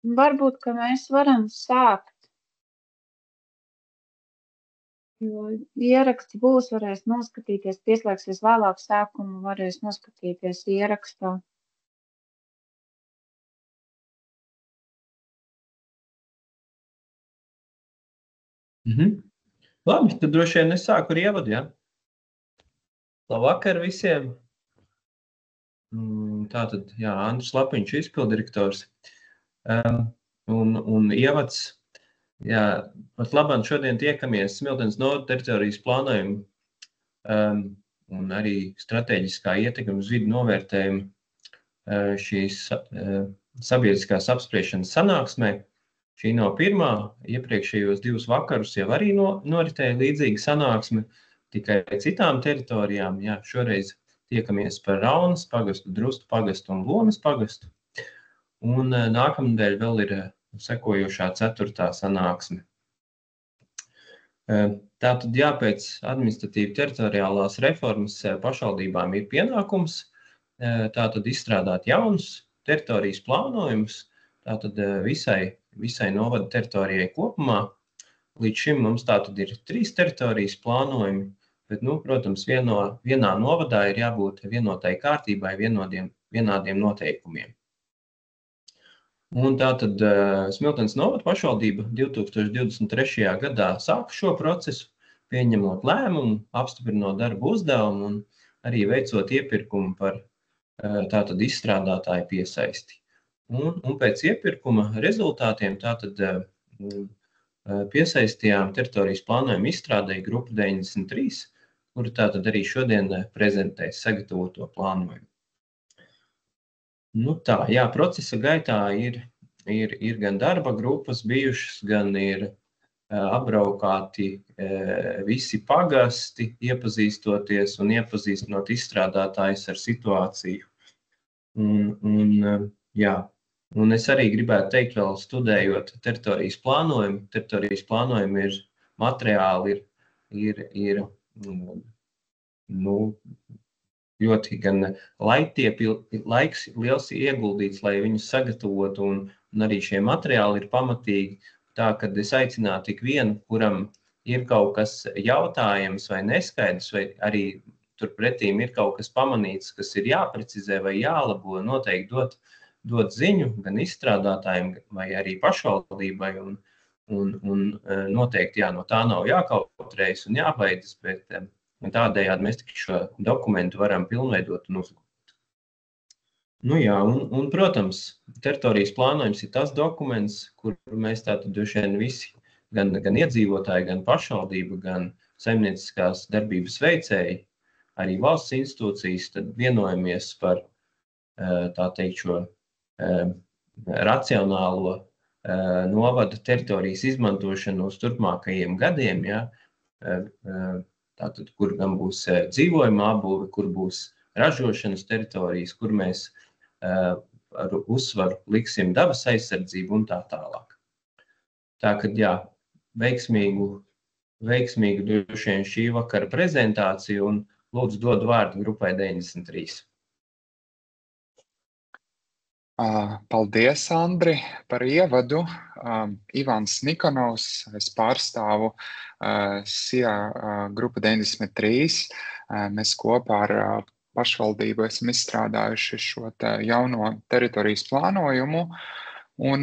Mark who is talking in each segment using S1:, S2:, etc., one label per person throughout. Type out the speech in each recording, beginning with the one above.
S1: Varbūt, ka mēs varam sākt, jo ieraksti būs, varēs noskatīties, pieslēgsies vēlāk sākumu, varēs noskatīties ierakstā.
S2: Labi, tad droši vien es sāku ar ievadu, ja? Labvakar visiem! Tātad, jā, Andris Lapiņš, izpildirektors. Un ievads, jā, pat labāk šodien tiekamies Smiltenes novada teritorijas plānojumu un arī strateģiskā ietekme uz vidu novērtējumu šīs sabiedriskās apspriešanas sanāksmē. Šī nav pirmā, iepriekšējos 2 vakarus jau arī noritēja līdzīga sanāksme, tikai citām teritorijām. Jā, šoreiz tiekamies par Raunas pagastu, Drustu pagastu un Lomas pagastu. Un nākamnedēļ vēl ir sekojošā 4. sanāksme. Tātad, jā, pēc administratīva teritoriālās reformas pašvaldībām ir pienākums tātad izstrādāt jaunus teritorijas plānojumus, tātad visai novada teritorijai kopumā. Līdz šim mums tātad ir 3 teritorijas plānojumi, bet, protams, vienā novadā ir jābūt vienotai kārtībai, vienādiem noteikumiem. Un tātad Smiltenes novada pašvaldība 2023. gadā sāka šo procesu, pieņemot lēmumu, apstiprinot darbu uzdevumu un arī veicot iepirkumu par tātad izstrādātāju piesaisti. Un pēc iepirkuma rezultātiem tātad piesaistījām teritorijas plānojumu izstrādēju grupu 93, kuru tātad arī šodien prezentēs sagatavoto plānojumu. Jā, procesa gaitā ir gan darba grupas bijušas, gan ir apbraukāti visi pagasti, iepazīstoties un iepazīstinot izstrādātājus ar situāciju. Un es arī gribētu teikt, vēl studējot teritorijas plānojumu ir materiāli, ir ļoti gan laiks liels ieguldīts, lai viņus sagatavotu, un arī šie materiāli ir pamatīgi. Tā, kad es aicinātu ikvienu, kuram ir kaut kas jautājams vai neskaidrs, vai arī turpretīm ir kaut kas pamanīts, kas ir jāprecizē vai jālabo, noteikti dot ziņu gan izstrādātājiem vai arī pašvaldībai, un noteikti no tā nav jākautrējas un jābaidas, bet tādējādi mēs tik šo dokumentu varam pilnveidot un uzlabot. Un, protams, teritorijas plānojums ir tas dokuments, kur mēs tātad droši vien visi, gan iedzīvotāji, gan pašvaldība, gan saimnieciskās darbības veicēji, arī valsts institūcijas, tad vienojamies par, tā teikt, šo racionālo novada teritorijas izmantošanu uz turpmākajiem gadiem, tātad, kur gan būs dzīvojuma apbūve, kur būs ražošanas teritorijas, kur mēs ar uzsvaru liksim dabas aizsardzību un tā tālāk. Tā kad, veiksmīgu droši vien šī vakara prezentāciju un lūdzu dodu vārdu grupai 93.
S3: Paldies, Andri, par ievadu. Ivans Nikonovs, es pārstāvu SIA grupa 93. Mēs kopā ar pašvaldību esam izstrādājuši šo jauno teritorijas plānojumu. Un,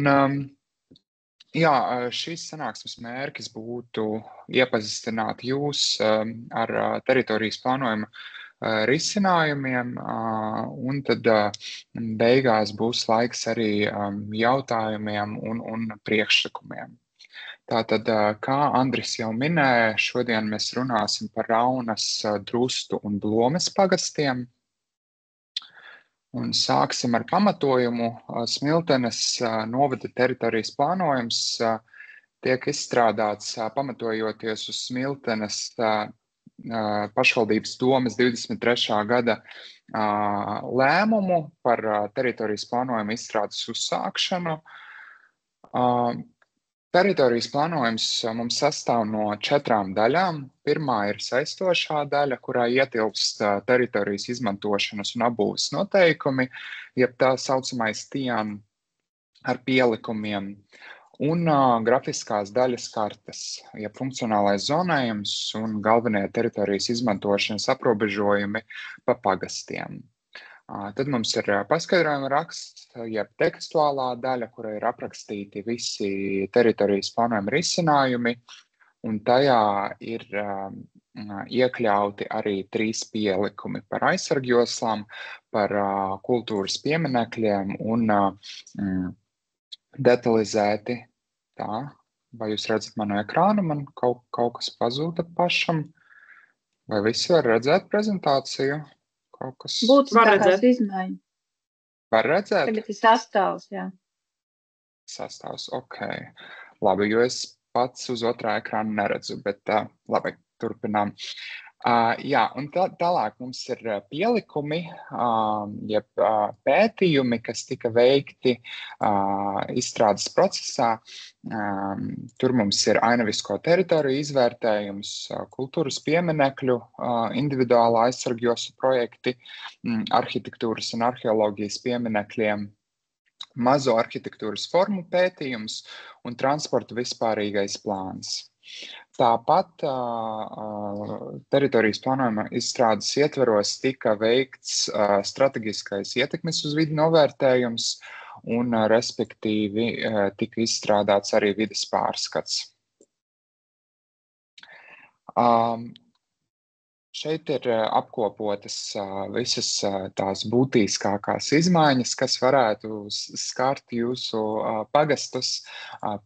S3: šīs sanāksmes mērķis būtu iepazīstināt jūs ar teritorijas plānojumu risinājumiem, un tad beigās būs laiks arī jautājumiem un priekšlikumiem. Tātad, kā Andris jau minēja, šodien mēs runāsim par Raunas, Drustu un Lomes pagastiem. Un sāksim ar pamatojumu. Smiltenes novada teritorijas plānojums tiek izstrādāts pamatojoties uz Smiltenes pašvaldības domes 23. gada lēmumu par teritorijas plānojumu izstrādes uzsākšanu. Teritorijas plānojums mums sastāv no 4 daļām. Pirmā ir saistošā daļa, kurā ietilpst teritorijas izmantošanas un apbūves noteikumi, jeb tā saucamais TIAN ar pielikumiem un grafiskās daļas kartes, ja funkcionālais zonējums un galvenie teritorijas izmantošanas aprobežojumi pa pagastiem. Tad mums ir paskaidrojuma raksts, jeb tekstuālā daļa, kura ir aprakstīti visi teritorijas plānojuma risinājumi, un tajā ir iekļauti arī 3 pielikumi par aizsargjoslām, par kultūras pieminekļiem un detalizēti. Tā, vai jūs redzat manu ekrānu? Man kaut kas pazūda pašam. Vai visi var redzēt prezentāciju? Kaut kas
S1: Būtu tās izmaiņas.
S3: var redzēt?
S1: Tagad ir sastāvs, jā.
S3: Sastāvs, ok. Labi, jo es pats uz otrā ekrāna neredzu, bet labi, turpinām. Jā, un tālāk mums ir pielikumi, jeb pētījumi, kas tika veikti izstrādes procesā. Tur mums ir ainavisko teritoriju izvērtējums, kultūras pieminekļu, individuāla aizsargjosu projekti, arhitektūras un arheoloģijas pieminekļiem, mazo arhitektūras formu pētījums un transporta vispārīgais plāns. Tāpat teritorijas plānojuma izstrādes ietveros tika veikts strateģiskais ietekmes uz vidi novērtējums un, respektīvi, tika izstrādāts arī vides pārskats. Šeit ir apkopotas visas tās būtiskākās izmaiņas, kas varētu skart jūsu pagastus.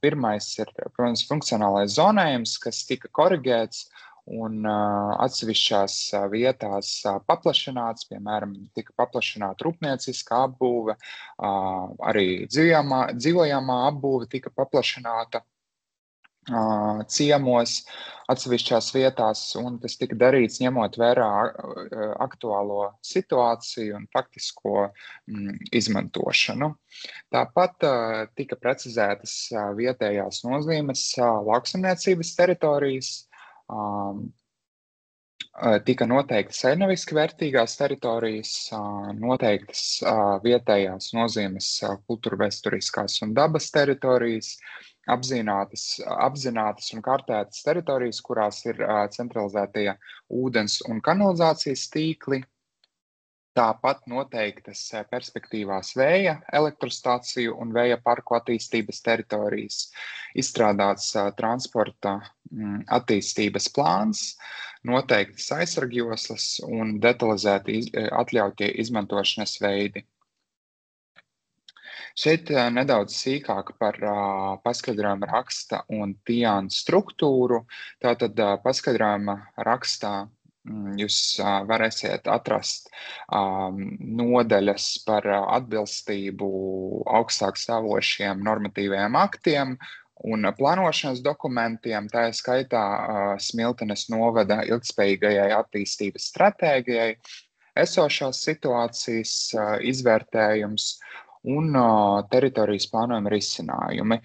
S3: Pirmais ir, protams, funkcionālais zonējums, kas tika korigēts un atsevišķās vietās paplašināts, piemēram, tika paplašināta rūpnieciskā apbūve, arī dzīvojamā apbūve tika paplašināta ciemos atsevišķās vietās, un tas tika darīts ņemot vērā aktuālo situāciju un faktisko izmantošanu. Tāpat tika precizētas vietējās nozīmes lauksaimniecības teritorijas, tika noteiktas ainaviski vērtīgās teritorijas, noteiktas vietējās nozīmes kultūrvēsturiskās un dabas teritorijas, apzinātas un kartētas teritorijas, kurās ir centralizētie ūdens un kanalizācijas tīkli. Tāpat noteiktas perspektīvās vēja elektrostāciju un vēja parku attīstības teritorijas, izstrādāts transporta attīstības plāns, noteiktas aizsargjoslas un detalizēti atļautie izmantošanas veidi. Šeit nedaudz sīkāk par paskaidrojuma raksta un TIAN struktūru. Tātad paskaidrojuma rakstā jūs varēsiet atrast nodaļas par atbilstību augstāk stāvošiem normatīviem aktiem un plānošanas dokumentiem, tā skaitā Smiltenes novada ilgspējīgajai attīstības stratēģijai, esošās situācijas izvērtējums un teritorijas plānojuma risinājumi.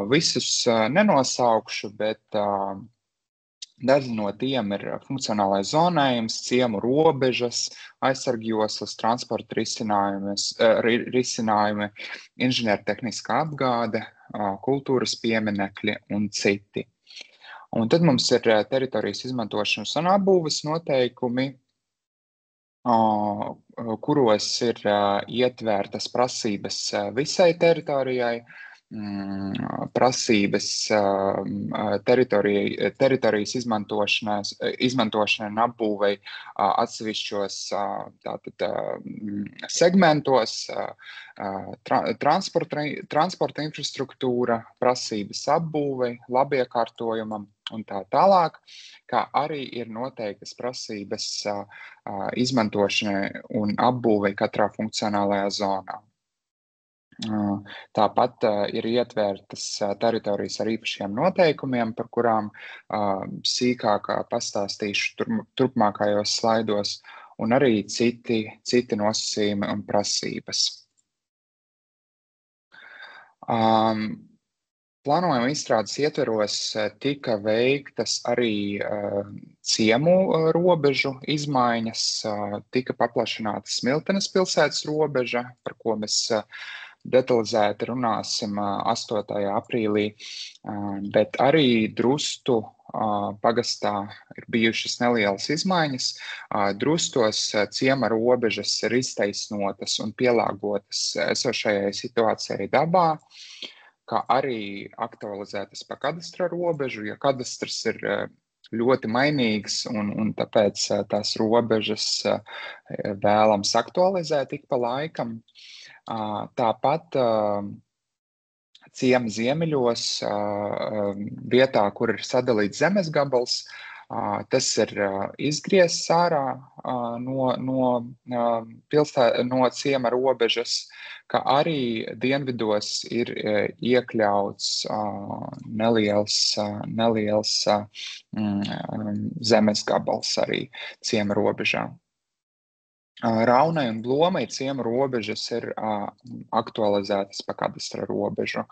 S3: Visus nenosaukšu, bet daži no tiem ir funkcionālais zonējums, ciemu robežas, aizsargjoslas, transporta risinājumi, inženiertehniskā apgāde, kultūras pieminekļi un citi. Un tad mums ir teritorijas izmantošanas un apbūves noteikumi, kuros ir ietvērtas prasības visai teritorijai, prasības teritorijas izmantošanai un apbūvei atsevišķos segmentos, transporta infrastruktūra, prasības apbūvei, labiekārtojumam un tā tālāk, kā arī ir noteiktas prasības izmantošanai un apbūvei katrā funkcionālajā zonā. Tāpat ir ietvērtas teritorijas ar īpašiem noteikumiem, par kurām sīkāk pastāstīšu turpmākajos slaidos, un arī citi nosacījumi un prasības. Plānojuma izstrādes ietveros tika veiktas arī ciemu robežu izmaiņas, tika paplašināta Smiltenes pilsētas robeža, par ko mēs detalizēti runāsim 8. aprīlī, bet arī Drustu pagastā ir bijušas nelielas izmaiņas. Drustos ciema robežas ir iztaisnotas un pielāgotas esošajai situācijai dabā, kā arī aktualizētas pa kadastra robežu, jo kadastrs ir ļoti mainīgs un tāpēc tās robežas vēlams aktualizēt ik pa laikam. Tāpat ciema ziemeļos vietā, kur ir sadalīts zemes gabals, tas ir izgriezts ārā no ciema robežas, kā arī dienvidos ir iekļauts neliels zemes gabals arī ciema robežā. Raunai un Blomai ciema robežas ir aktualizētas pa kadastra robežu,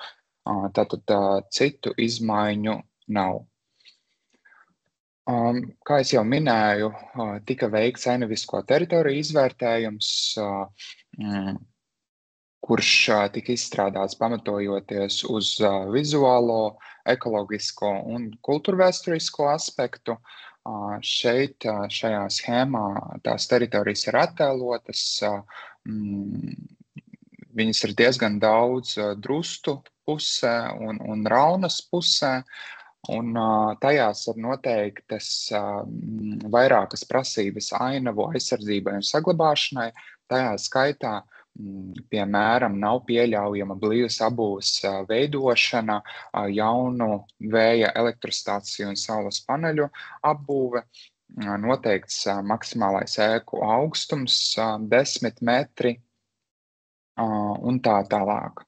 S3: tātad citu izmaiņu nav. Kā es jau minēju, tika veikts ainavisko teritoriju izvērtējums, kurš tika izstrādāts pamatojoties uz vizuālo, ekoloģisko un kultūrvēsturisko aspektu. Šeit, šajā schēmā, tās teritorijas ir attēlotas, viņas ir diezgan daudz Drustu pusē un Raunas pusē, un tajās ir noteiktas vairākas prasības ainavu aizsardzībai un saglabāšanai, tajā skaitā, piemēram, nav pieļaujama blīvas apbūves veidošana, jaunu vēja elektrostāciju un saules paneļu apbūve, noteikts maksimālais ēku augstums 10 metri un tā tālāk.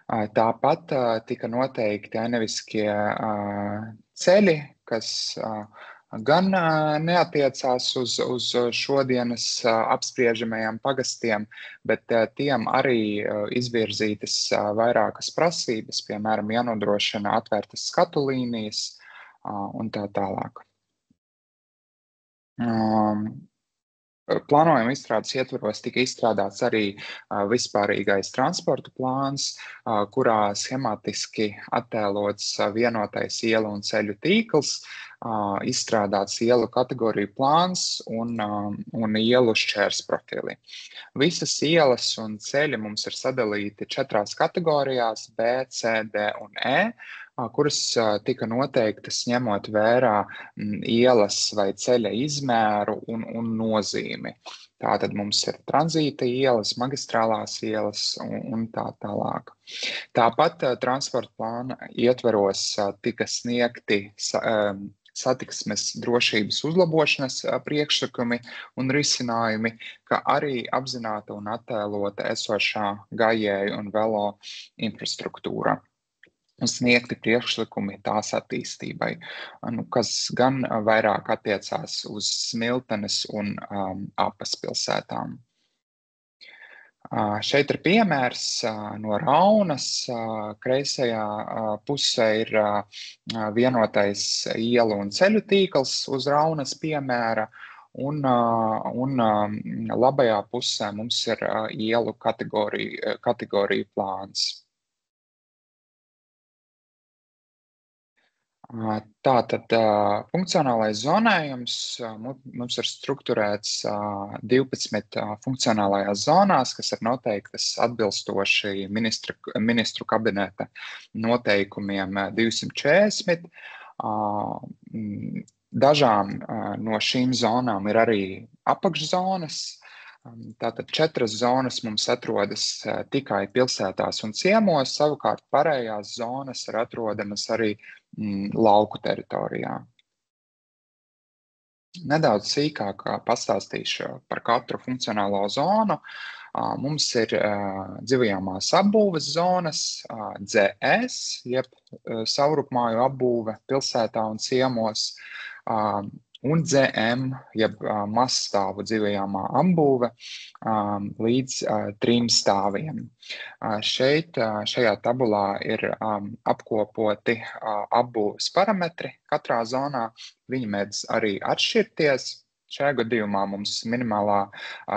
S3: Tāpat tika noteikti ainaviskie ceļi, kas gan neatiecās uz šodienas apspriežamajām pagastiem, bet tiem arī izvirzītas vairākas prasības, piemēram, jānodrošina atvērtas skatu līnijas un tā tālāk. Plānojuma izstrādes ietvaros tika izstrādāts arī vispārīgais transporta plāns, kurā schematiski attēlots vienotais ielu un ceļu tīkls, izstrādāts ielu kategoriju plāns un ielu šķērs profili. Visas ielas un ceļi mums ir sadalīti 4 kategorijās B, C, D un E, kuras tika noteiktas ņemot vērā ielas vai ceļa izmēru un nozīmi. Tātad mums ir tranzīta ielas, magistrālās ielas un tā tālāk. Tāpat transporta plāna ietvaros tika sniegti satiksmes drošības uzlabošanas priekšlikumi un risinājumi, kā arī apzināta un attēlota esošā gājēju un velo infrastruktūra. Sniegti priekšlikumi tās attīstībai, kas gan vairāk attiecās uz Smiltenes un Apas pilsētām. Šeit ir piemērs no Raunas. Kreisajā pusē ir vienotais ielu un ceļu tīkls uz Raunas piemēra, un labajā pusē mums ir ielu kategoriju plāns. Tātad funkcionālais zonējums mums ir strukturēts 12 funkcionālajās zonās, kas ir noteiktas atbilstoši ministru kabineta noteikumiem 240. Dažām no šīm zonām ir arī apakšzonas. Tātad 4 zonas mums atrodas tikai pilsētās un ciemos, savukārt pārējās zonas ir atrodamas arī lauku teritorijā. Nedaudz sīkāk pastāstīšu par katru funkcionālo zonu. Mums ir dzīvojamās apbūves zonas, CS, jeb savrupmāju apbūve pilsētā un ciemos, un ZM, jeb mazstāvu dzīvojamā apbūve līdz 3 stāviem. Šajā tabulā ir apkopoti apbūves parametri katrā zonā. Viņi mēdz arī atšķirties. Šajā gadījumā mums minimālā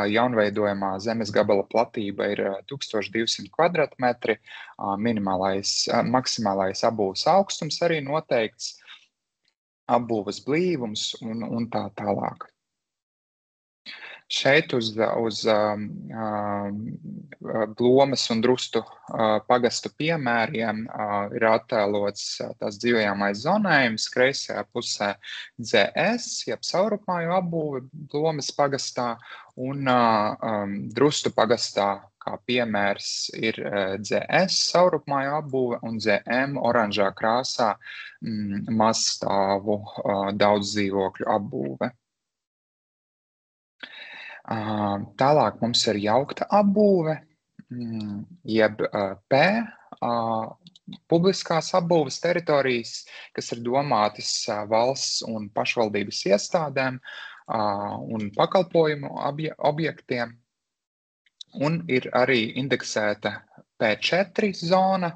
S3: jaunveidojamā zemes gabala platība ir 1200 kvadratmetri, maksimālais apbūves augstums arī noteikts, apbūves blīvums un tā tālāk. Šeit uz Blomas un Drustu pagastu piemēriem ir attēlots tās dzīvojamais zonējums, kreisajā pusē ZS, jeb saurupmāju apbūve Blomas pagastā, un Drustu pagastā kā piemērs ir ZS saurupmāju apbūve un ZM oranžā krāsā mazstāvu daudz dzīvokļu apbūve. Tālāk mums ir jaukta apbūve, jeb P, publiskās apbūves teritorijas, kas ir domātas valsts un pašvaldības iestādēm un pakalpojumu objektiem. Un ir arī indeksēta P4 zona,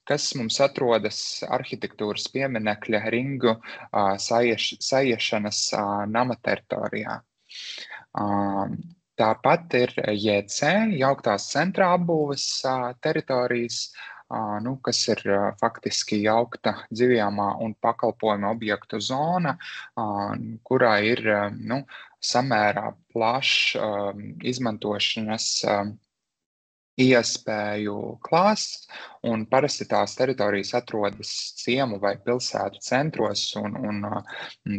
S3: kas mums atrodas arhitektūras pieminekļa ringu saiešanas nama teritorijā. Tāpat ir JC, jauktās centrā apbūves teritorijas, kas ir faktiski jaukta dzīvojamā un pakalpojuma objektu zona, kurā ir samērā plašs izmantošanas iespēju klāsts, un parasti tās teritorijas atrodas ciemu vai pilsētu centros, un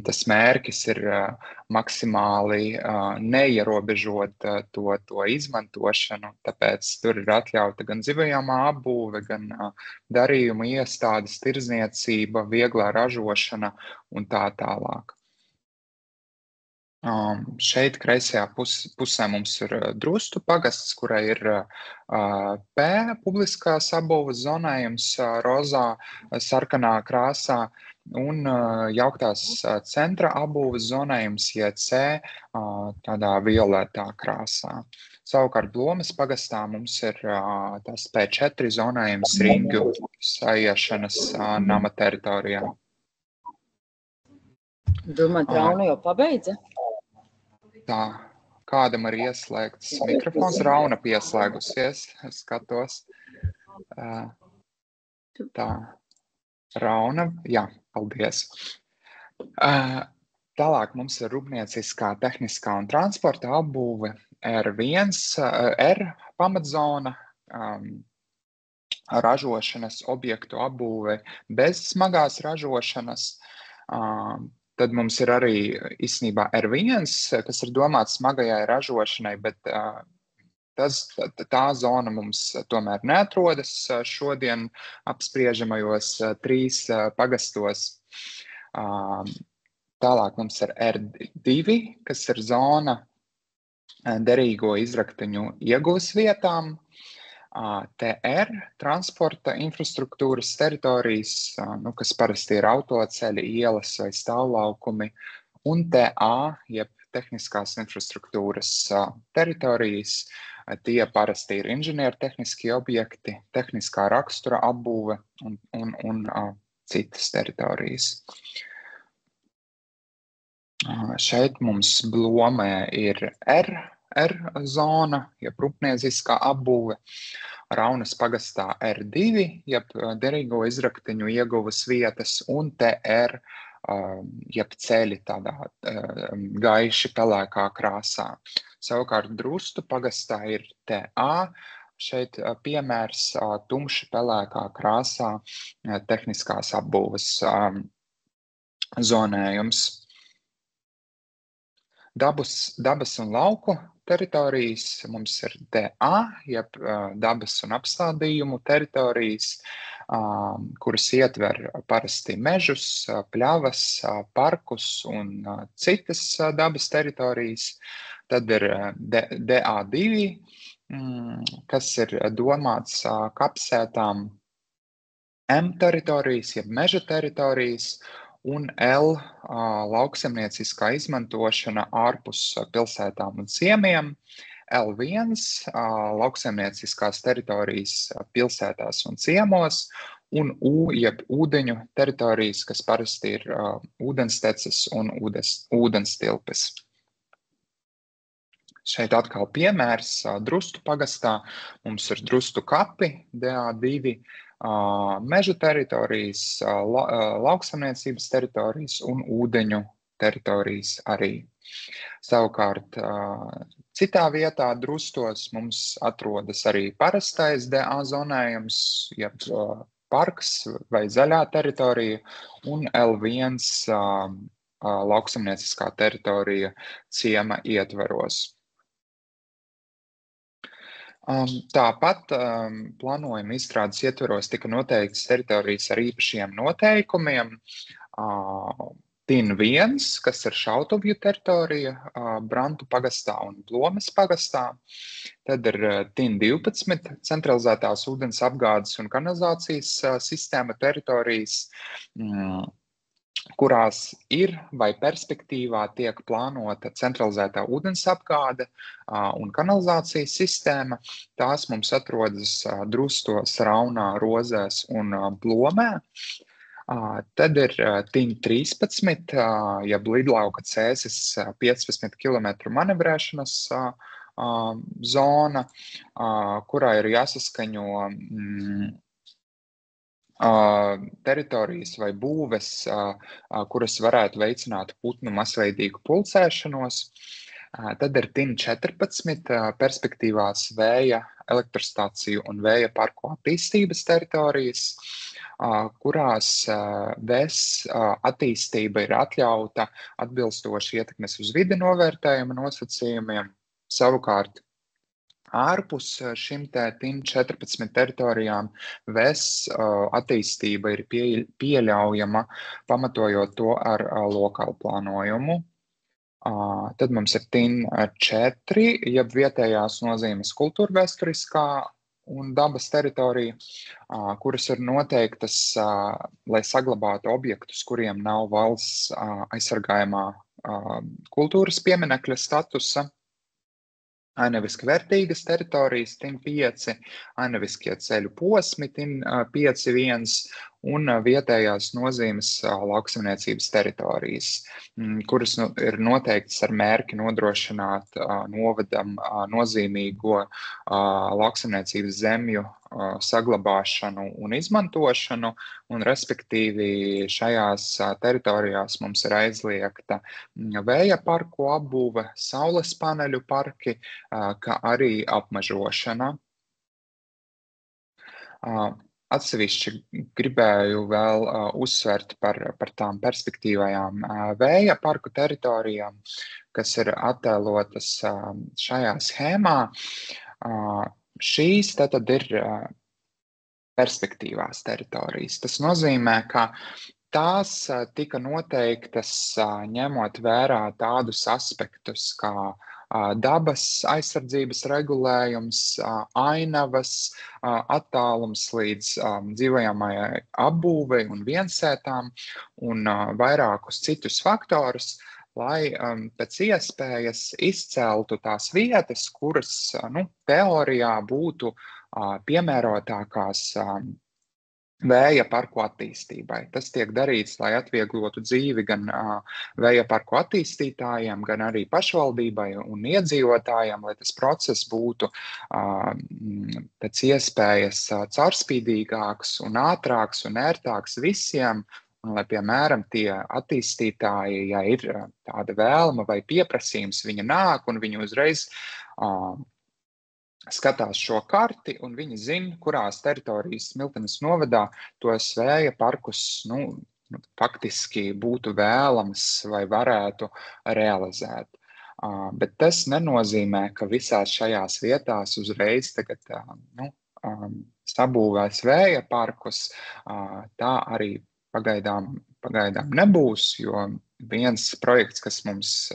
S3: tas mērķis ir maksimāli neierobežot to izmantošanu, tāpēc tur ir atļauta gan dzīvojamā apbūve, gan darījuma iestādes, tirdzniecība, vieglā ražošana un tā tālāk. Šeit kreisajā pusē mums ir Drustu pagasts, kurai ir P publiskās apbūves zonējums rozā, sarkanā krāsā, un jauktās centra apbūves zonējums JC tādā violetā krāsā. Savukārt Blomas pagastā mums ir tas P4 zonējums ringu saiešanas nama teritorijā.
S4: Domāju, Rauna jau pabeidza?
S3: Tā, kādam ir ieslēgts mikrofons, Rauna pieslēgusies, es skatos. Tā, Rauna, jā, paldies. Tālāk mums ir rūpnieciskā, tehniskā un transporta apbūve R1, R pamatzona, ražošanas objektu apbūve bez smagās ražošanas. Tad mums ir arī īstenībā R1, kas ir domāts smagajai ražošanai, bet tā zona mums tomēr neatrodas šodien apspriežamajos 3 pagastos. Tālāk mums ir R2, kas ir zona derīgo izrakteņu ieguves vietām. TR, transporta infrastruktūras teritorijas, kas parasti ir autoceļi, ielas vai stāvlaukumi, un TA, jeb tehniskās infrastruktūras teritorijas, tie parasti ir inženiertehniski objekti, tehniskā rakstura apbūve un citas teritorijas. Šeit mums Blomē ir R zona, jeb rūpnieciskā apbūve, Raunas pagastā R2, jeb derīgo izrakteņu ieguves vietas, un TR, jeb ceļi tādā gaiši pelēkā krāsā. Savukārt Drustu pagastā ir TA, šeit piemērs tumši pelēkā krāsā tehniskās apbūves zonējums. Dabas un lauku teritorijas mums ir DA, jeb dabas un apstādījumu teritorijas, kuras ietver parasti mežus, pļavas, parkus un citas dabas teritorijas. Tad ir DA2, kas ir domāts kapsētām, M teritorijas, jeb meža teritorijas, un L lauksemnieciskā izmantošana ārpus pilsētām un ciemiem, L1 lauksemnieciskās teritorijas pilsētās un ciemos, un U, jeb ūdeņu teritorijas, kas parasti ir ūdensteces un ūdenstilpes. Šeit atkal piemērs Drustu pagastā. Mums ir Drustu kapi, DA2, meža teritorijas, lauksaimniecības teritorijas un ūdeņu teritorijas arī. Savukārt citā vietā Drustos mums atrodas arī parastais DA zonējums, jeb parks vai zaļā teritorija, un L1 lauksaimnieciskā teritorija ciema ietvaros. Tāpat plānojuma izstrādes ietvaros tika noteiktas teritorijas ar īpašiem noteikumiem. TIN 1, kas ir šautuvju teritorija Brantu pagastā un Plomes pagastā. Tad ir TIN 12, centralizētās ūdens apgādes un kanalizācijas sistēma teritorijas, kurās ir vai perspektīvā tiek plānota centralizētā ūdens apgāde un kanalizācijas sistēma. Tās mums atrodas Drustos, Raunā, Rozēs un Plomē. Tad ir TIN 13, jeb lidlauka cēsis 15 km manevrēšanas zona, kurā ir jāsaskaņo teritorijas vai būves, kuras varētu veicināt putnu masveidīgu pulcēšanos. Tad ir TIN 14, perspektīvās vēja elektrostaciju un vēja parku attīstības teritorijas, kurās VES attīstība ir atļauta atbilstoši ietekmes uz vidi novērtējuma nosacījumiem. Savukārt, ārpus šim TIN 14 teritorijām VES attīstība ir pieļaujama, pamatojot to ar lokālu plānojumu. Tad mums ir TIN 4, jeb vietējās nozīmes kultūrvēsturiskā un dabas teritorija, kuras ir noteiktas, lai saglabātu objektus, kuriem nav valsts aizsargājamā kultūras pieminekļa statusa. Ainaviski vērtīgas teritorijas, TIN 5, ainaviskie ceļu posmi, TIN 5.1 un vietējās nozīmes lauksaimniecības teritorijas, kuras ir noteiktas ar mērķi nodrošināt novadam nozīmīgo lauksaimniecības zemju saglabāšanu un izmantošanu, un respektīvi šajās teritorijās mums ir aizliegta vēja parku apbūve, saules paneļu parki, kā arī apmežošana. Atsevišķi gribēju vēl uzsvert par tām perspektīvajām vēja parku teritorijām, kas ir attēlotas šajā schēmā. Šīs tad ir perspektīvās teritorijas. Tas nozīmē, ka tās tika noteiktas ņemot vērā tādus aspektus kā dabas aizsardzības regulējums, ainavas, attālums līdz dzīvojamajai apbūvei un viensētām un vairākus citus faktorus, lai pēc iespējas izceltu tās vietas, kuras teorijā būtu piemērotākās vēja parku attīstībai. Tas tiek darīts, lai atvieglotu dzīvi gan vēja parku attīstītājiem, gan arī pašvaldībai un iedzīvotājiem, lai tas process būtu pēc iespējas caurspīdīgāks un ātrāks un ērtāks visiem, un lai, piemēram, tie attīstītāji, ja ir tāda vēlme vai pieprasījums, viņi nāk un viņi uzreiz skatās šo karti un viņi zina, kurās teritorijas Smiltenes novadā tos vēja parkus faktiski būtu vēlams vai varētu realizēt. Bet tas nenozīmē, ka visās šajās vietās uzreiz tagad sabūvēs vēja parkus. Tā arī pagaidām nebūs, jo viens projekts, kas mums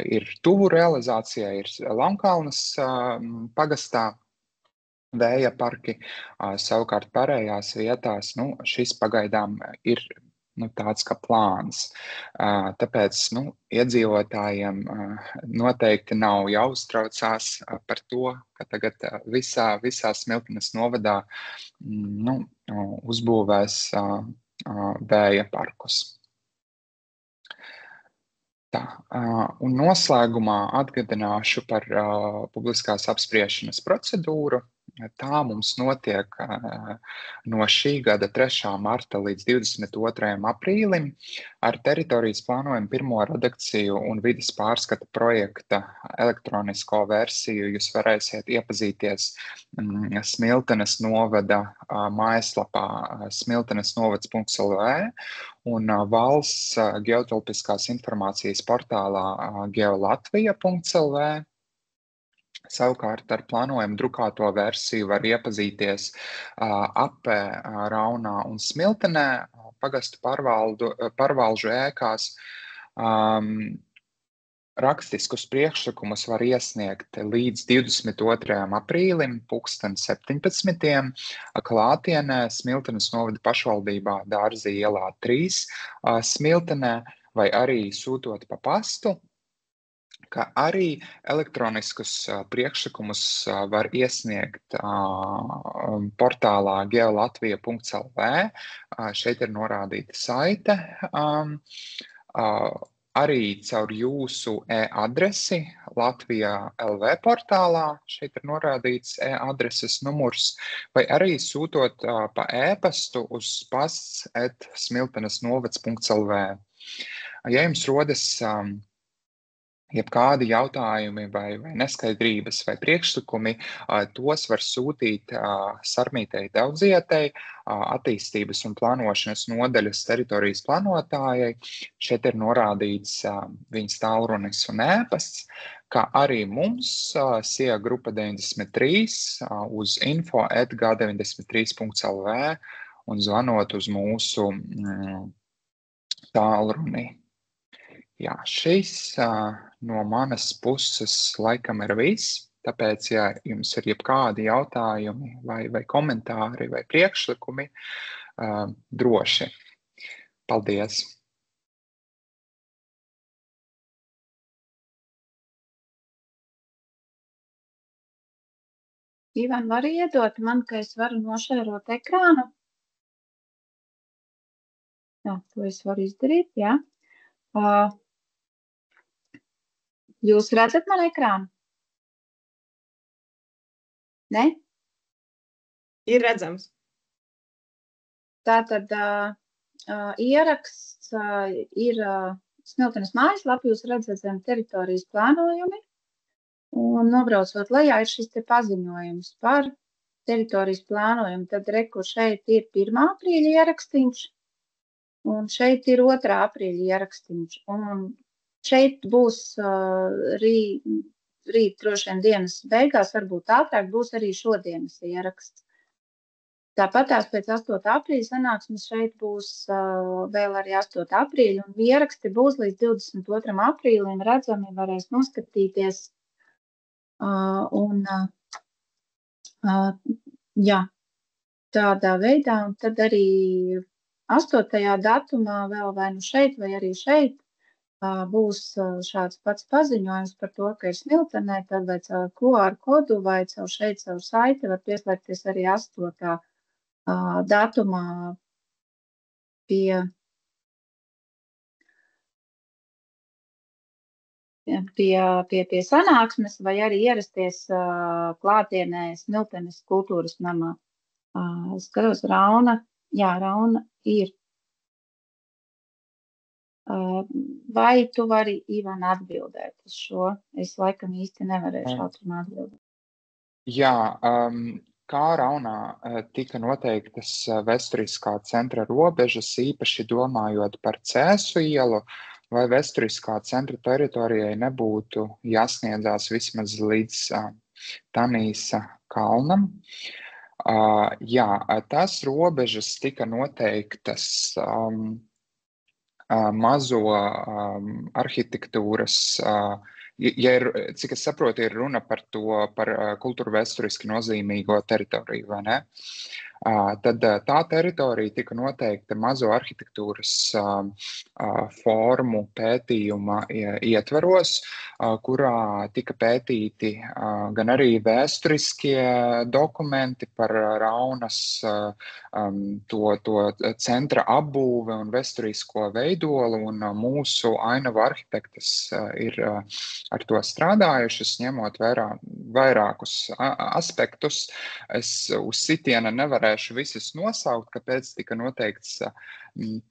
S3: ir tuvu realizācijai, ir Launkalnas pagastā vēja parki. Savukārt pārējās vietās šis pagaidām ir tāds kā plāns. Tāpēc iedzīvotājiem noteikti nav jāuztraucās par to, ka tagad visā Smiltenes novadā uzbūvēs vēja parkus. Tā, un noslēgumā atgādināšu par publiskās apspriešanas procedūru. Tā mums notiek no šī gada 3. marta līdz 22. aprīlim ar teritorijas plānojumu pirmo redakciju un vides pārskata projekta elektronisko versiju. Jūs varēsiet iepazīties Smiltenes novada mājaslapā smiltenesnovads.lv un valsts geotelpiskās informācijas portālā geolatvija.lv. Savukārt ar plānojumu drukāto versiju var iepazīties Apē, Raunā un Smiltenē pagastu pārvalžu ēkās. Rakstiskus priekšlikumus var iesniegt līdz 22. aprīlim 17. klātienē Smiltenes novada pašvaldībā Dārza ielā 3 Smiltenē vai arī sūtot pa pastu, kā arī elektroniskus priekšlikumus var iesniegt portālā geolatvija.lv. Šeit ir norādīta saite. Arī caur jūsu e-adresi Latvijā LV portālā, šeit ir norādīts e-adreses numurs, vai arī sūtot pa e-pastu uz pasts@smiltenesnovads.lv. Ja jums rodas jebkādi jautājumi vai neskaidrības vai priekšlikumi, tos var sūtīt Sarmītei Daudzietei, attīstības un plānošanas nodaļas teritorijas plānotājai. Šeit ir norādīts viņas tālrunis un ēpasts, kā arī mums SIA grupa 93 uz info@g93.lv un zvanot uz mūsu tālruni. Jā, šis no manas puses laikam ir viss, tāpēc, ja jums ir jebkādi jautājumi vai komentāri vai priekšlikumi, droši. Paldies!
S1: Ivan, vari iedot man, ka es varu nošērot ekrānu? Jā, to es varu izdarīt, jā. Jūs redzat man ekrānu? Ne?
S5: Ir redzams.
S1: Tātad ieraksts ir Smiltenes mājaslapā, jūs redzat zem teritorijas plānojumi, un nobraucot lejā ir šis te paziņojums par teritorijas plānojumu. Tad reku šeit ir 1. aprīļa ierakstīns, un šeit ir 2. aprīļa ierakstīns. Un šeit būs rīt droši vien dienas beigās, varbūt ātrāk būs arī šodienas ieraksts. Tāpatās pēc 8. aprīļa sanāksmes šeit būs vēl arī 8. aprīļa, un ieraksti būs līdz 22. aprīlim redzami, varēs noskatīties. Jā, tādā veidā, un tad arī 8. datumā vēl vai nu šeit, vai arī šeit būs šāds pats paziņojums par to, ka ir Smiltenē, tad vai caur QR kodu, vai caur šeit, caur saiti var pieslēgties arī 8. datumā pie sanāksmes, vai arī ierasties klātienē Smiltenes kultūras namā. Skatos, Rauna ir. Vai tu vari, Ivan, atbildēt uz šo? Es laikam īsti nevarēšu ātrumā atbildēt.
S3: Jā, kā Raunā tika noteiktas vēsturiskā centra robežas, īpaši domājot par Cēsu ielu, vai vēsturiskā centra teritorijai nebūtu jāsniedzās vismaz līdz Tanīsa kalnam. Jā, tās robežas tika noteiktas mazo arhitektūras, ja ir, cik es saprotu, ir runa par to, par kultūra vēsturiski nozīmīgo teritoriju, vai ne? Tad tā teritorija tika noteikta mazo arhitektūras formu pētījuma ietvaros, kurā tika pētīti gan arī vēsturiskie dokumenti par Raunas to centra apbūve un vēsturisko veidolu, un mūsu ainavu arhitektas ir ar to strādājušas, ņemot vairākus aspektus. Es uz sitiena nevarēšu visus nosaukt, kāpēc tika noteikts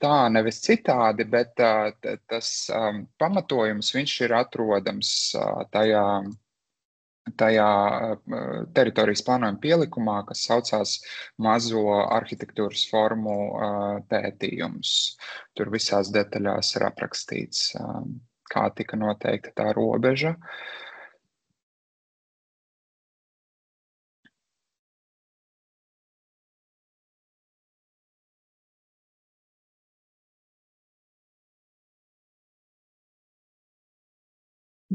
S3: tā, nevis citādi, bet tas pamatojums viņš ir atrodams tajā teritorijas plānojuma pielikumā, kas saucās mazo arhitektūras formu pētījums. Tur visās detaļās ir aprakstīts, kā tika noteikta tā robeža.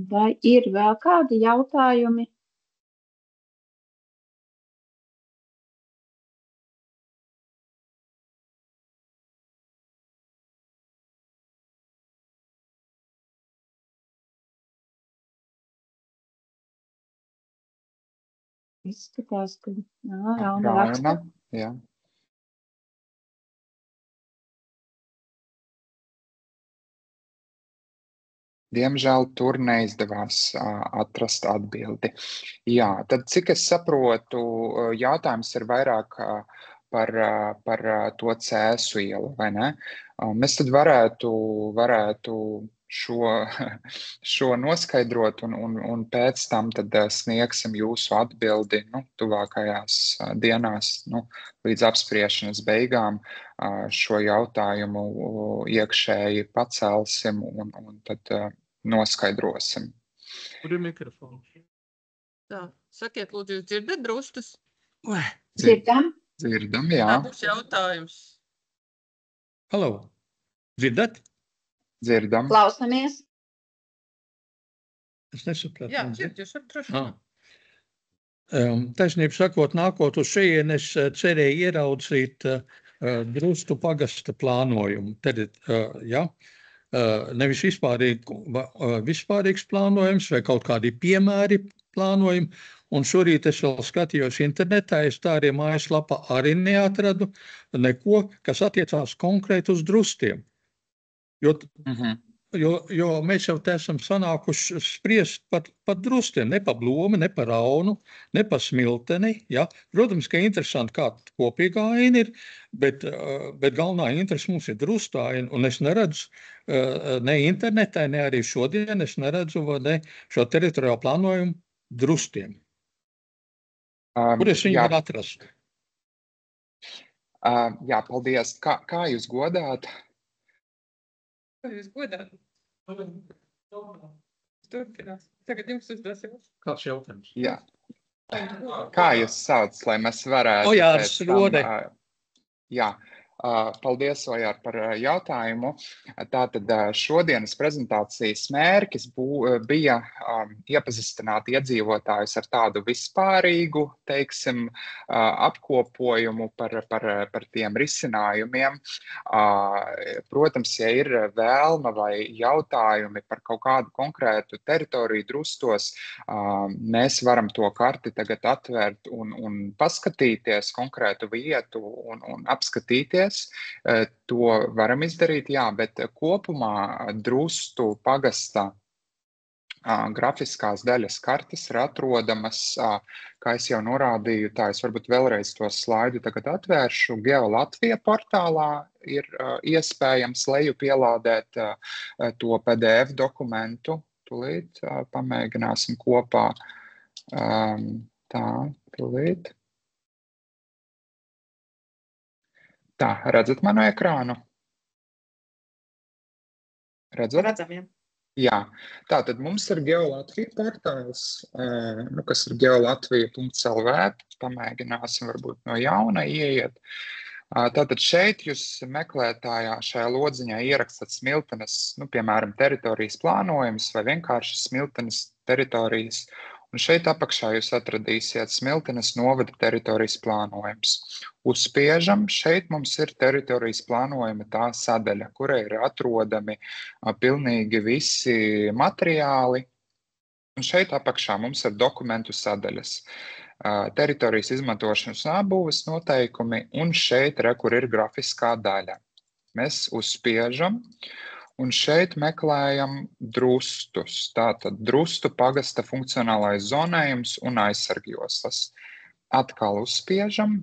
S1: Vai ir vēl kādi jautājumi? Izskatās, ka Rauna raksta.
S3: Jā. Diemžēl tur neizdevās atrast atbildi. Jā, tad cik es saprotu, jautājums ir vairāk par to Cēsu ielu, vai ne? Mēs tad varētu šo noskaidrot un pēc tam tad sniegsim jūsu atbildi tuvākajās dienās, līdz apspriešanas beigām šo jautājumu iekšēji pacelsim un tad noskaidrosim.
S6: Kur ir mikrofons?
S5: Tā, sakiet, lūdzu, jūs dzirdat drustus?
S1: Dzirdam?
S3: Dzirdam, jā.
S5: Tā būs jautājums.
S6: Halo, dzirdat?
S3: Dzirdam.
S1: Klausamies.
S6: Es nesapratu.
S5: Jā, dzird, jūs varat droši.
S6: Taisnību sakot, nākot uz šejien, es cerēju ieraudzīt Drustu pagasta plānojumu. Nevis vispārīgs plānojums vai kaut kādi piemēri plānojumi. Un šorīt es vēl skatījos internetā, es tā arī mājaslapā arī neatradu neko, kas attiecās konkrēti uz Drustiem. Jo mēs jau te esam sanākuši spriest par Drustiem, ne par Blomi, ne par Raunu, ne par Smilteni. Ja? Protams, ka interesanti, kā kopīgā aina ir, bet galvenā interese mums ir Drustu aina, un es neredzu ne internetā, ne arī šodien, es neredzu šo teritoriālo plānojumu Drustiem. Kur es viņu varu atrast?
S3: Jā, paldies. Kā jūs godāt?
S5: Kā jūs godāt? Turpinās. Tagad jums uzdosim.
S6: Kāds jautājums?
S3: Jā. Kā jūs sauc, lai mēs varētu...
S6: Ojārs Rode.
S3: Jā. Paldies, Ojār, par jautājumu. Tātad šodienas prezentācijas mērķis bija iepazīstināt iedzīvotājus ar tādu vispārīgu, teiksim, apkopojumu par tiem risinājumiem. Protams, ja ir vēlme vai jautājumi par kaut kādu konkrētu teritoriju Drustos, mēs varam to karti tagad atvērt un paskatīties konkrētu vietu un apskatīties. To varam izdarīt, jā, bet kopumā Drustu pagasta grafiskās daļas kartes ir atrodamas, kā es jau norādīju, tā es varbūt vēlreiz to slaidu tagad atvēršu, GeoLatvija portālā ir iespējams leju pielādēt to PDF dokumentu. Tūlīt pamēģināsim kopā. Tā, tūlīt. Tā, redzat manu ekrānu? Redzat?
S5: Redzam, jā.
S3: Jā, tātad mums ir GeoLatvija portāls, kas ir geolatvija.lv, pamēģināsim varbūt no jauna ieiet. Tātad šeit jūs meklētājā šajā lodziņā ierakstat Smiltenes, piemēram, teritorijas plānojums vai vienkārši Smiltenes teritorijas, Un šeit apakšā jūs atradīsiet Smiltenes novada teritorijas plānojums. Uzspiežam, šeit mums ir teritorijas plānojuma tā sadaļa, kura ir atrodami pilnīgi visi materiāli. Un šeit apakšā mums ir dokumentu sadaļas. Teritorijas izmantošanas un apbūves noteikumi, un šeit, kur ir grafiskā daļa. Mēs uzspiežam, un šeit meklējam drustus. Tātad drustu pagasta funkcionālais zonējums un aizsargjoslas. Atkal uzspiežam,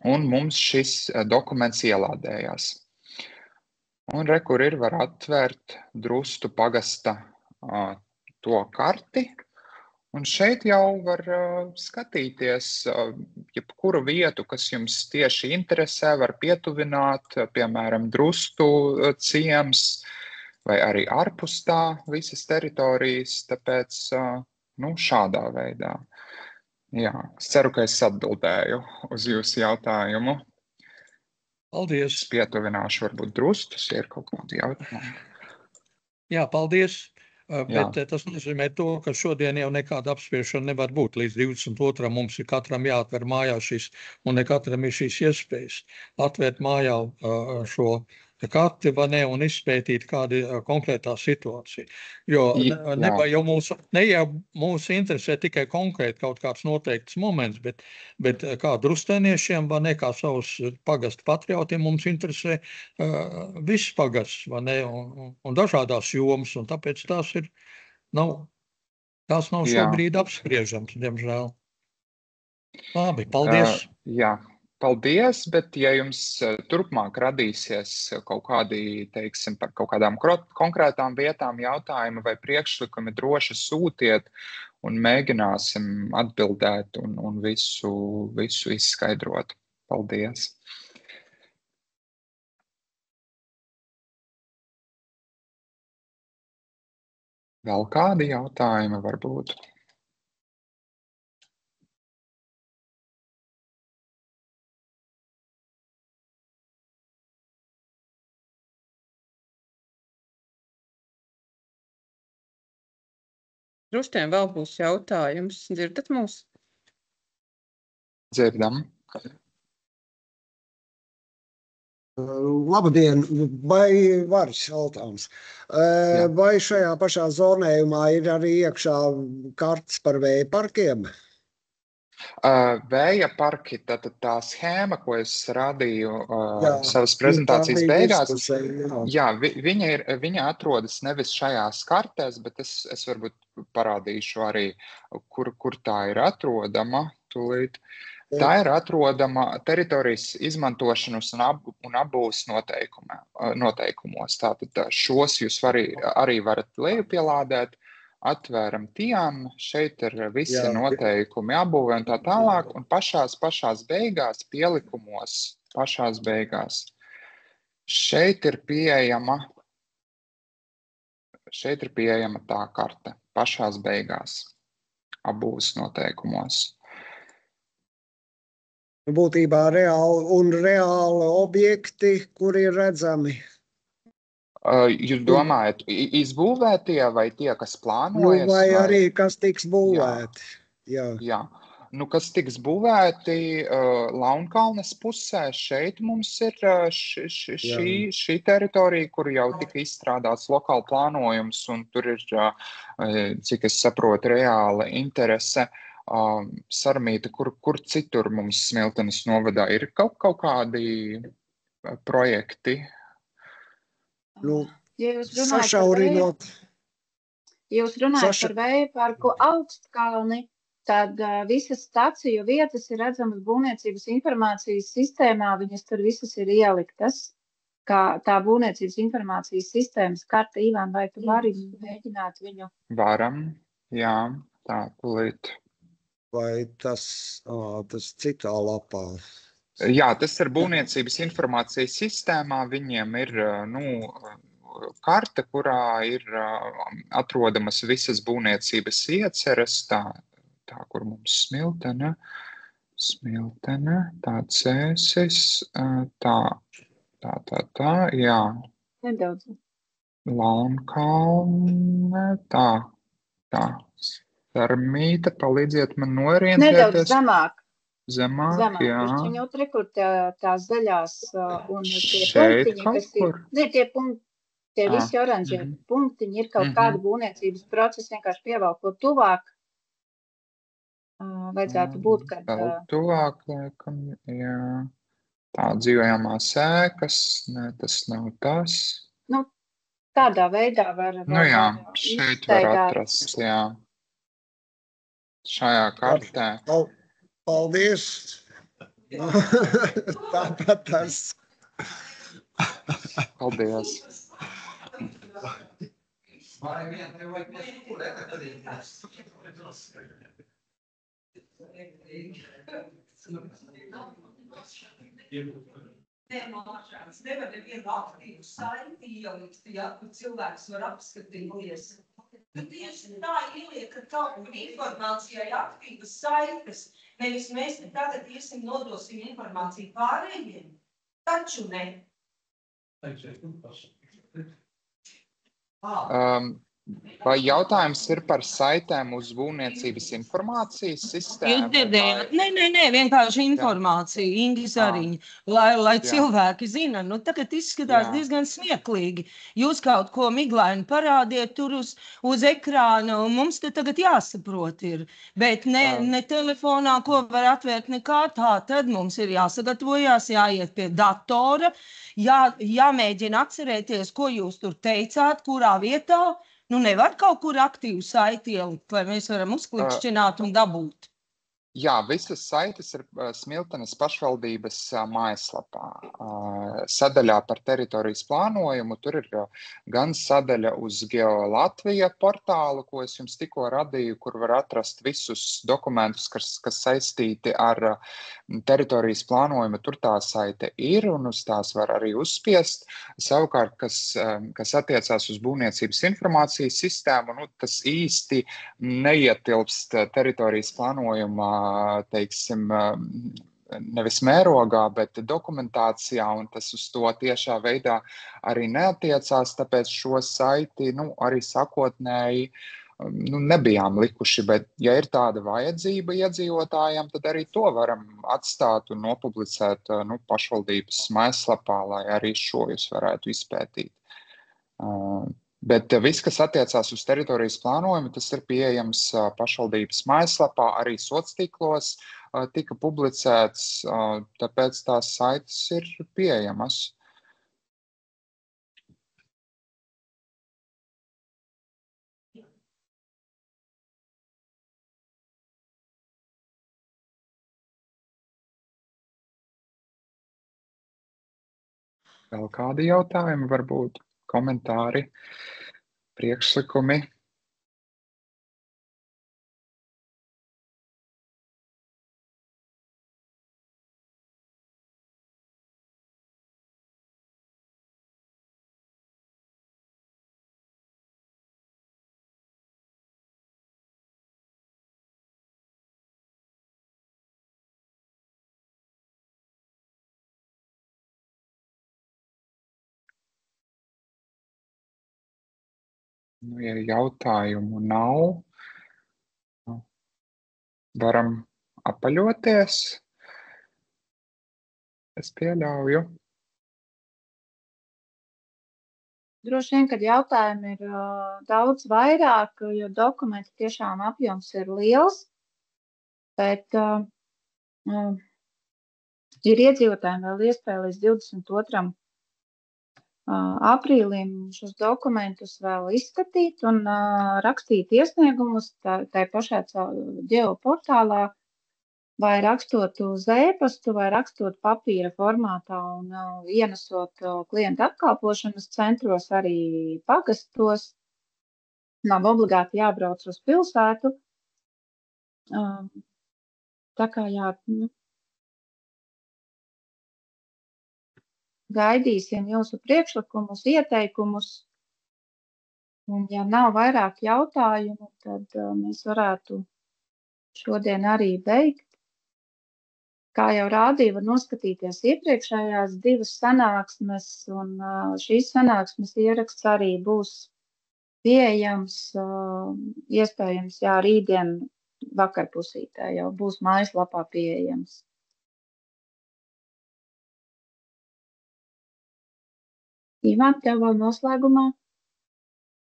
S3: un mums šis dokuments ielādējās. Un kur ir var atvērt drustu pagasta to karti. Un šeit jau var skatīties jebkuru vietu, kas jums tieši interesē, var pietuvināt, piemēram, drustu ciems vai arī ārpus tā visas teritorijas, tāpēc šādā veidā. Jā, es ceru, ka es atbildēju uz jūsu jautājumu.
S6: Paldies.
S3: Es pietuvināšu varbūt drustus, ja ir kaut kādi jautājumi.
S6: Jā, paldies.
S3: Jā.
S6: Bet tas nozīmē to, ka šodien jau nekāda apspriešana nevar būt. Līdz 22. mums ir katram jāatver mājā šis, un ne katram ir šīs iespējas. Atvērt mājā šo karti vai ne, un izpētīt kāda konkrētā situācija. Jo ne jau mūsu interesē tikai konkrēti kaut kāds noteikts moments, bet kā drustēniešiem vai ne, kā savus pagastu patriotiem mums interesē viss pagasts vai ne, un dažādās jomas, un tāpēc tās nav šobrīd apspriežams, diemžēl. Labi, paldies.
S3: Jā. Paldies, bet ja jums turpmāk radīsies kaut kādi, teiksim, par kaut kādām konkrētām vietām jautājumi vai priekšlikumi, droši sūtiet un mēģināsim atbildēt un visu izskaidrot. Paldies! Vēl kādi jautājumi varbūt?
S5: Drustiem vēl būs jautājums. Dzirdat mūs?
S3: Dzirdam.
S7: Labdien, vai varas jautājums? Vai šajā pašā zonējumā ir arī iekšā kartes par vēja parkiem?
S3: Vēja parki, tātad tā schēma, ko es rādīju savas prezentācijas beigās, viņa atrodas nevis šajās kartēs, bet es varbūt parādīšu arī, kur tā ir atrodama tūlīt. Tā ir atrodama teritorijas izmantošanas un apbūves noteikumos. Tātad šos jūs arī varat lejupielādēt. Atvēram tiem, šeit ir visi noteikumi apbūvē un tā tālāk, un pašās beigās, pielikumos, pašās beigās. Šeit ir pieejama tā karte, pašās beigās, apbūves noteikumos.
S7: Būtībā reāli objekti, kur ir redzami.
S3: Jūs domājat, izbūvētie vai tie, kas plānojas?
S7: Vai arī kas tiks būvēti?
S3: Jā. Kas tiks būvēti Launkalnes pusē, šeit mums ir šī teritorija, kur jau tika izstrādāts lokāli plānojums, un tur ir, cik es saprotu, reāla interese. Sarmīta, kur citur mums Smiltenes novadā ir kaut kādi projekti?
S1: Ja jūs runājat par vēja parku Augstkalni, tad visas staciju vietas ir redzamas būvniecības informācijas sistēmā, viņas tur visas ir ieliktas, kā tā būvniecības informācijas sistēmas karta. Ivan, vai tu vari mēģināt viņu?
S3: Varam, jā, tā tūlīt.
S7: Vai tas citā lapā?
S3: Jā, tas ir būvniecības informācijas sistēmā. Viņiem ir karte, kurā ir atrodamas visas būvniecības ieceres. Tā, kur mums Smiltene, tā Cēsis, tā, jā.
S1: Nedaudz.
S3: Launkalne, tā. Termīte, palīdziet man
S1: Nedaudz
S3: norientēties.
S1: zemāk.
S3: Zemāk, jā.
S1: Pišķiņu tur, kur tās zaļās un tie
S3: Šeit
S1: punktiņi,
S3: kaut
S1: kas ir,
S3: kur?
S1: tie visi oranžie punktiņi ir kaut kāda būvniecības procesa, vienkārši pievelkot tuvāk. Vajadzētu būt, kad...
S3: Vēl tuvāk, laikam, jā. Tā, dzīvojamās ēkas, ne, tas nav tas.
S1: Nu, tādā veidā var
S3: Nu jā, šeit var atrast, jā. Šajā kartē.
S7: Paldies! Tāpat tas.
S3: Paldies!
S8: Nevar nevienu aktīvu saiti ielikt, ja, kur cilvēks var apskatīties. Tu tieši tā ieliek, ka kaut informācijai aktīvas saites, nevis mēs tagad iesim nodosim informāciju pārējiem, taču ne.
S3: Vai jautājums ir par saitēm uz būvniecības informācijas sistēmu?
S8: Jūs dzirdējāt? Nē, vienkārši informācija, Ingi Zariņa, lai cilvēki zina. Nu, tagad izskatās diezgan smieklīgi. Jūs kaut ko miglaini parādiet tur uz ekrāna, un mums te tagad jāsaprot ir. Bet ne telefonā, ko var atvērt nekā tā, tad mums ir jāsagatavojās, jāiet pie datora, jāmēģina atcerēties, ko jūs tur teicāt, kurā vietā. Nu, nevar kaut kur aktīvu saiti ielikt, lai mēs varam uzklikšķināt un dabūt.
S3: Jā, visas saites ir Smiltenes pašvaldības mājaslapā. Sadaļā par teritorijas plānojumu tur ir gan sadaļa uz GeoLatvija portālu, ko es jums tikko radīju, kur var atrast visus dokumentus, kas saistīti ar teritorijas plānojumu. Tur tā saite ir un uz tās var arī uzspiest. Savukārt, kas attiecās uz būvniecības informācijas sistēmu, nu, tas īsti neietilpst teritorijas plānojumā, teiksim, nevis mērogā, bet dokumentācijā, un tas uz to tiešā veidā arī neatiecās, tāpēc šo saiti, arī sakotnēji, nebijām likuši, bet ja ir tāda vajadzība iedzīvotājiem, tad arī to varam atstāt un nopublicēt pašvaldības mājaslapā, lai arī šo jūs varētu izpētīt. Bet viss, kas attiecās uz teritorijas plānojumu, tas ir pieejams pašvaldības mājaslapā, arī sociālos tika publicēts, tāpēc tās saites ir pieejamas. Vēl kādi jautājumi, varbūt komentāri? Priekšlikumi. Ja jautājumu nav, varam apaļoties. Es pieļauju.
S1: Droši vien, kad jautājumi ir daudz vairāk, jo dokumenti tiešām apjoms ir liels, bet ir iedzīvotājiem vēl iespēja līdz 22. Aprīlim šos dokumentus vēl izskatīt un rakstīt iesniegumus tai pašā ģeoportālā, vai rakstot uz e-pastu, vai rakstot papīra formātā un ienesot klienta apkalpošanas centros, arī pagastos. Nav obligāti jābrauc uz pilsētu. Tā kā gaidīsim jūsu priekšlikumus, ieteikumus, un ja nav vairāk jautājumu, tad mēs varētu šodien arī beigt. Kā jau rādīju, var noskatīties iepriekšējās 2 sanāksmes, un šīs sanāksmes ieraksts arī būs pieejams, iespējams, jā, rītdien vakarpusītē jau būs mājaslapā pieejams. Ivan, tev vēl noslēgumā?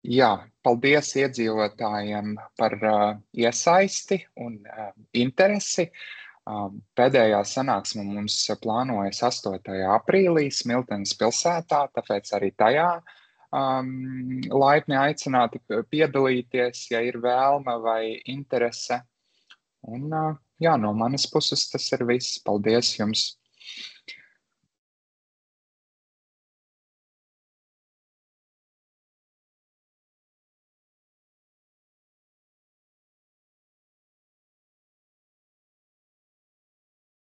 S3: Jā, paldies iedzīvotājiem par iesaisti un interesi. Pēdējā sanāksme mums plānojas 8. aprīlī Smiltenes pilsētā, tāpēc arī tajā laipni aicināti piedalīties, ja ir vēlme vai interese. Un jā, no manas puses tas ir viss. Paldies jums!